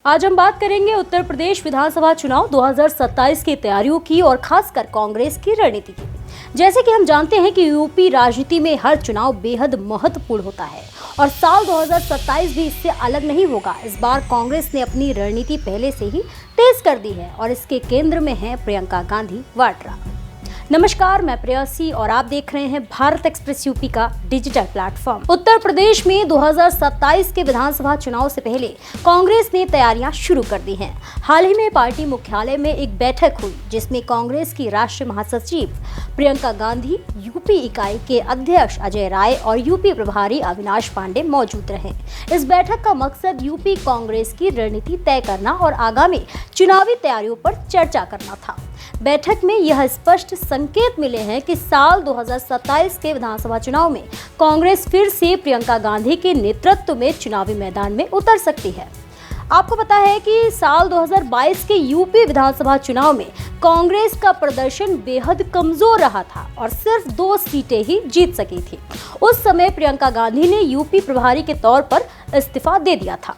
आज हम बात करेंगे उत्तर प्रदेश विधानसभा चुनाव 2027 की तैयारियों की और खासकर कांग्रेस की रणनीति की। जैसे कि हम जानते हैं कि यूपी राजनीति में हर चुनाव बेहद महत्वपूर्ण होता है और साल 2027 भी इससे अलग नहीं होगा। इस बार कांग्रेस ने अपनी रणनीति पहले से ही तेज कर दी है और इसके केंद्र में है प्रियंका गांधी वाड्रा। नमस्कार, मैं प्रेयसी और आप देख रहे हैं भारत एक्सप्रेस यूपी का डिजिटल प्लेटफॉर्म। उत्तर प्रदेश में 2027 के विधानसभा चुनाव से पहले कांग्रेस ने तैयारियां शुरू कर दी हैं। हाल ही में पार्टी मुख्यालय में एक बैठक हुई जिसमें कांग्रेस की राष्ट्रीय महासचिव प्रियंका गांधी, यूपी इकाई के अध्यक्ष अजय राय और यूपी प्रभारी अविनाश पांडे मौजूद रहे। इस बैठक का मकसद यूपी कांग्रेस की रणनीति तय करना और आगामी चुनावी तैयारियों पर चर्चा करना था। बैठक में यह स्पष्ट संकेत मिले हैं कि साल 2027 के विधानसभा चुनाव में कांग्रेस फिर से प्रियंका गांधी के नेतृत्व में चुनावी मैदान में उतर सकती है। आपको पता है कि साल 2022 के यूपी विधानसभा चुनाव में कांग्रेस का प्रदर्शन बेहद कमजोर रहा था और सिर्फ 2 सीटें ही जीत सकी थी। उस समय प्रियंका गांधी ने यूपी प्रभारी के तौर पर इस्तीफा दे दिया था।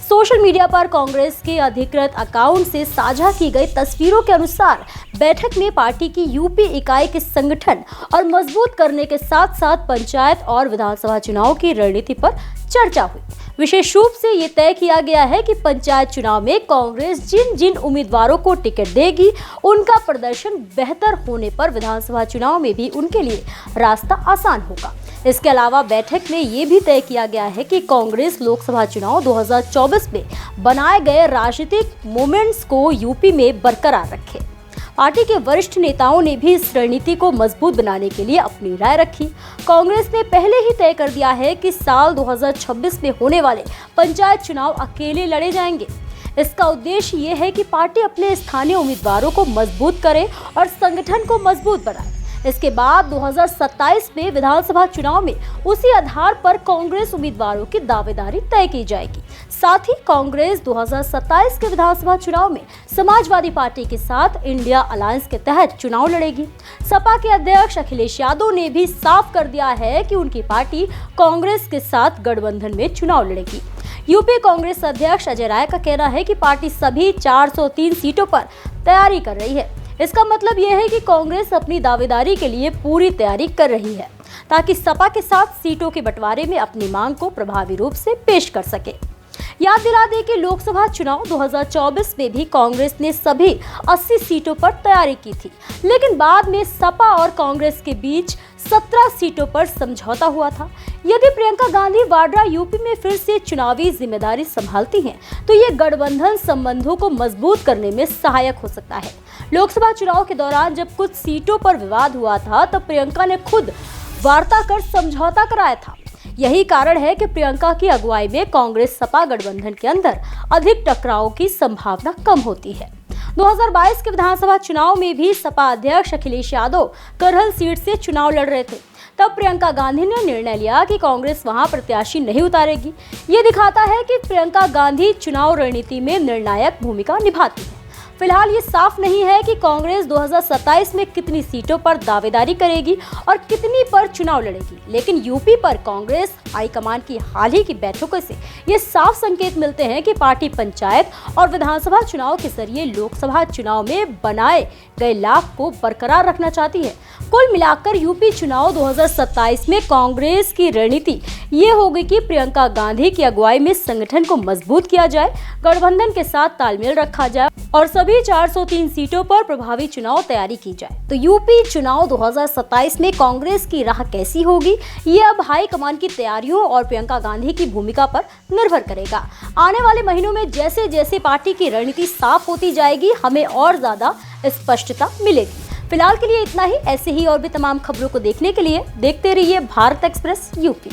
सोशल मीडिया पर कांग्रेस के अधिकृत अकाउंट से साझा की गई तस्वीरों के अनुसार बैठक में पार्टी की यूपी इकाई के संगठन और मजबूत करने के साथ साथ पंचायत और विधानसभा चुनाव की रणनीति पर चर्चा हुई। विशेष रूप से ये तय किया गया है कि पंचायत चुनाव में कांग्रेस जिन जिन उम्मीदवारों को टिकट देगी उनका प्रदर्शन बेहतर होने पर विधानसभा चुनाव में भी उनके लिए रास्ता आसान होगा। इसके अलावा बैठक में ये भी तय किया गया है कि कांग्रेस लोकसभा चुनाव 2024 में बनाए गए राजनीतिक मोमेंट्स को यूपी में बरकरार रखे। पार्टी के वरिष्ठ नेताओं ने भी इस रणनीति को मजबूत बनाने के लिए अपनी राय रखी। कांग्रेस ने पहले ही तय कर दिया है कि साल 2026 में होने वाले पंचायत चुनाव अकेले लड़े जाएंगे। इसका उद्देश्य ये है कि पार्टी अपने स्थानीय उम्मीदवारों को मजबूत करे और संगठन को मजबूत बनाए। इसके बाद 2027 में विधानसभा चुनाव में उसी आधार पर कांग्रेस उम्मीदवारों की दावेदारी तय की जाएगी। साथ ही कांग्रेस 2027 के विधानसभा चुनाव में समाजवादी पार्टी के साथ इंडिया अलायंस के तहत चुनाव लड़ेगी। सपा के अध्यक्ष अखिलेश यादव ने भी साफ कर दिया है कि उनकी पार्टी कांग्रेस के साथ गठबंधन में चुनाव लड़ेगी। यूपी कांग्रेस अध्यक्ष अजय राय का कहना है कि पार्टी सभी 403 सीटों पर तैयारी कर रही है। इसका मतलब यह है कि कांग्रेस अपनी दावेदारी के लिए पूरी तैयारी कर रही है ताकि सपा के साथ सीटों के बंटवारे में अपनी मांग को प्रभावी रूप से पेश कर सके। याद दिला दें कि लोकसभा चुनाव 2024 में भी कांग्रेस ने सभी 80 सीटों पर तैयारी की थी, लेकिन बाद में सपा और कांग्रेस के बीच 17 सीटों पर समझौता हुआ था। यदि प्रियंका गांधी वाड्रा यूपी में फिर से चुनावी जिम्मेदारी संभालती हैं, तो ये गठबंधन संबंधों को मजबूत करने में सहायक हो सकता है। लोकसभा चुनाव के दौरान जब कुछ सीटों पर विवाद हुआ था, तब प्रियंका ने खुद वार्ता कर समझौता कराया था। यही कारण है कि प्रियंका की अगुवाई में कांग्रेस सपा गठबंधन के अंदर अधिक टकराव की संभावना कम होती है। 2022 के विधानसभा चुनाव में भी सपा अध्यक्ष अखिलेश यादव करहल सीट से चुनाव लड़ रहे थे। तब प्रियंका गांधी ने निर्णय लिया कि कांग्रेस वहां प्रत्याशी नहीं उतारेगी। ये दिखाता है कि प्रियंका गांधी चुनाव रणनीति में निर्णायक भूमिका निभाती है। फिलहाल ये साफ नहीं है कि कांग्रेस 2027 में कितनी सीटों पर दावेदारी करेगी और कितनी पर चुनाव लड़ेगी, लेकिन यूपी पर कांग्रेस हाईकमान की हाल ही की बैठकों से ये साफ संकेत मिलते हैं कि पार्टी पंचायत और विधानसभा चुनाव के जरिए लोकसभा चुनाव में बनाए गए लाभ को बरकरार रखना चाहती है। कुल मिलाकर यूपी चुनाव 2027 में कांग्रेस की रणनीति ये होगी कि प्रियंका गांधी की अगुवाई में संगठन को मजबूत किया जाए, गठबंधन के साथ तालमेल रखा जाए और सभी 403 सीटों पर प्रभावी चुनाव तैयारी की जाए। तो यूपी चुनाव 2027 में कांग्रेस की राह कैसी होगी, ये अब हाईकमान की तैयारियों और प्रियंका गांधी की भूमिका पर निर्भर करेगा। आने वाले महीनों में जैसे जैसे पार्टी की रणनीति साफ होती जाएगी, हमें और ज्यादा स्पष्टता मिलेगी। फिलहाल के लिए इतना ही। ऐसे ही और भी तमाम खबरों को देखने के लिए देखते रहिए भारत एक्सप्रेस यूपी।